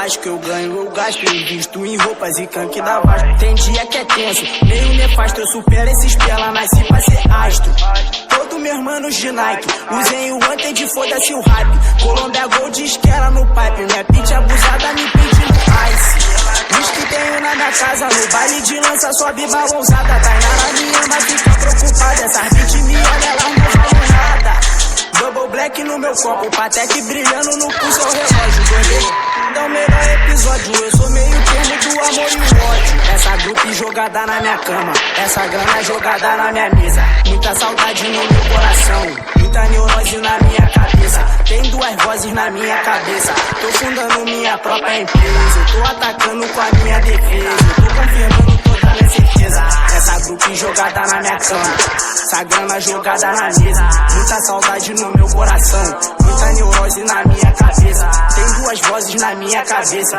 lasco, eu ganho, eu gasto. Eu visto em roupas e canque da Vasco. Tem dia que é tenso, meio nefasto. Eu supero esses pela, nasci pra ser astro. Todo meus manos de Nike, usei o Wanted, foda-se o hype. Colômbia Gold, esquela no pipe. Minha pitch abusada me pede no ice. Diz que tenho na minha casa, no baile de lança, sobe balãozada. Tainara me ama, fica preocupada. Essas bitch me olha, elas não falam nada. Double black no meu copo, Patek brilhando no pulso ao relógio. Gordei, dá o melhor episódio. Eu sou meio termo do amor e o ódio. Essa grupo jogada na minha cama, essa grana jogada na minha mesa. Muita saudade no meu coração, muita neurose na minha cabeça. Tem duas vozes na minha cabeça. Tô fundando minha própria empresa. Eu tô atacando com a minha defesa. Eu tô confirmando toda a minha certeza. Essa grupo jogada na minha cama, essa grana jogada na mesa. Muita saudade no meu coração, muita neurose na minha cabeça. Tem duas vozes na minha cabeça.